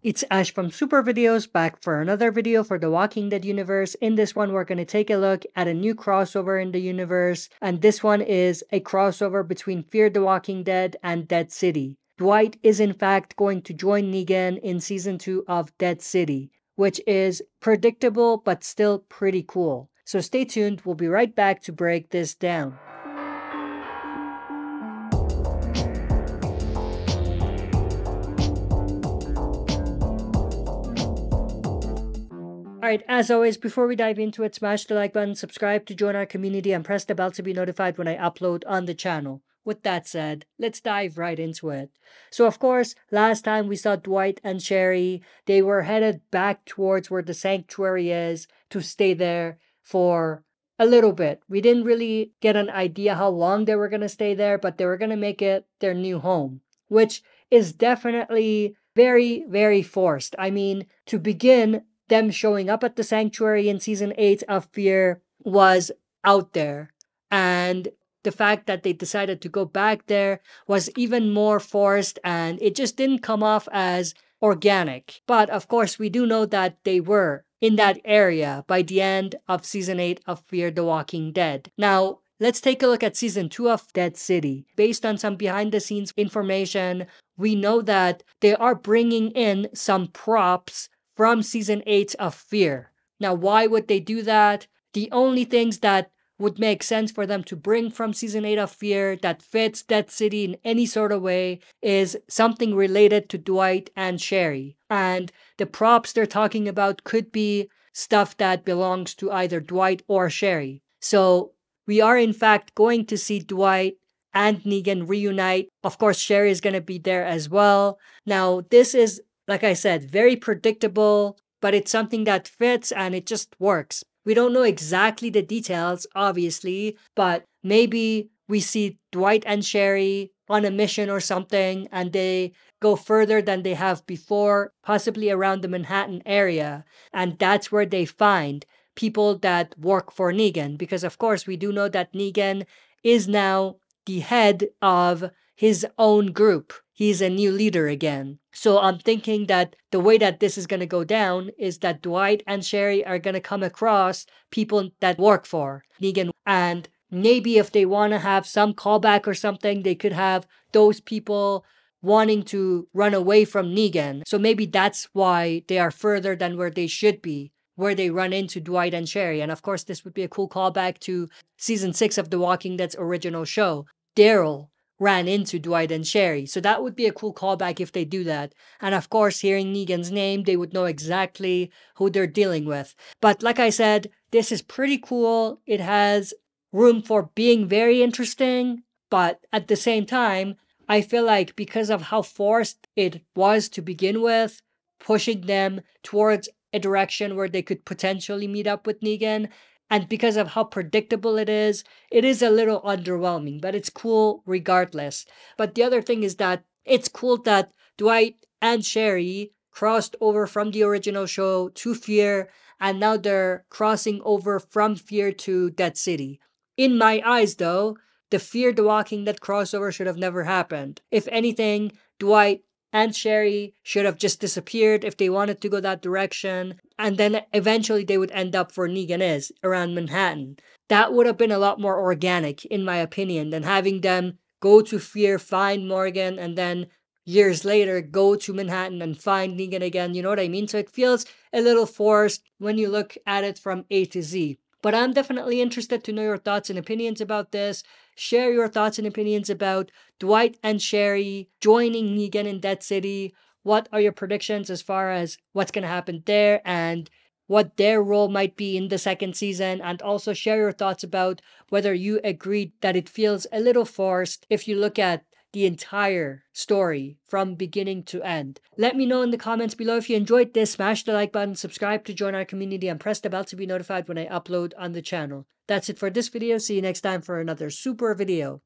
It's Ash from SuperVideos back for another video for the Walking Dead universe. In this one, we're going to take a look at a new crossover in the universe, and this one is a crossover between Fear the Walking Dead and Dead City. Dwight is in fact going to join Negan in Season 2 of Dead City, which is predictable but still pretty cool. So stay tuned, we'll be right back to break this down. Alright, as always, before we dive into it, smash the like button, subscribe to join our community, and press the bell to be notified when I upload on the channel. With that said, let's dive right into it. So of course, last time we saw Dwight and Sherry, they were headed back towards where the sanctuary is to stay there for a little bit. We didn't really get an idea how long they were going to stay there, but they were going to make it their new home, which is definitely very, very forced. I mean, to begin, them showing up at the sanctuary in season 8 of Fear was out there, and the fact that they decided to go back there was even more forced, and it just didn't come off as organic. But of course, we do know that they were in that area by the end of season 8 of Fear the Walking Dead. Now, let's take a look at season 2 of Dead City. Based on some behind the scenes information, we know that they are bringing in some props from season 8 of Fear. Now, why would they do that? The only things that would make sense for them to bring from season 8 of Fear that fits Dead City in any sort of way is something related to Dwight and Sherry. And the props they're talking about could be stuff that belongs to either Dwight or Sherry. So we are in fact going to see Dwight and Negan reunite. Of course, Sherry is going to be there as well. Now, this is, like I said, very predictable, but it's something that fits and it just works. We don't know exactly the details, obviously, but maybe we see Dwight and Sherry on a mission or something, and they go further than they have before, possibly around the Manhattan area, and that's where they find people that work for Negan, because of course we do know that Negan is now the head of his own group. He's a new leader again. So I'm thinking that the way that this is going to go down is that Dwight and Sherry are going to come across people that work for Negan. And maybe if they want to have some callback or something, they could have those people wanting to run away from Negan. So maybe that's why they are further than where they should be, where they run into Dwight and Sherry. And of course, this would be a cool callback to season 6 of The Walking Dead's original show. Daryl ran into Dwight and Sherry. So that would be a cool callback if they do that. And of course, hearing Negan's name, they would know exactly who they're dealing with. But like I said, this is pretty cool. It has room for being very interesting. But at the same time, I feel like because of how forced it was to begin with, pushing them towards a direction where they could potentially meet up with Negan, and because of how predictable it is a little underwhelming, but it's cool regardless. But the other thing is that it's cool that Dwight and Sherry crossed over from the original show to Fear, and now they're crossing over from Fear to Dead City. In my eyes, though, the Fear the Walking Dead crossover should have never happened. If anything, Dwight and Sherry should have just disappeared if they wanted to go that direction, and then eventually they would end up where Negan is, around Manhattan. That would have been a lot more organic, in my opinion, than having them go to Fear, find Morgan, and then years later go to Manhattan and find Negan again, you know what I mean? So it feels a little forced when you look at it from A to Z. But I'm definitely interested to know your thoughts and opinions about this. Share your thoughts and opinions about Dwight and Sherry joining Negan in Dead City. What are your predictions as far as what's going to happen there and what their role might be in the second season? And also share your thoughts about whether you agree that it feels a little forced if you look at the entire story from beginning to end. Let me know in the comments below. If you enjoyed this, smash the like button, subscribe to join our community, and press the bell to be notified when I upload on the channel. That's it for this video. See you next time for another super video.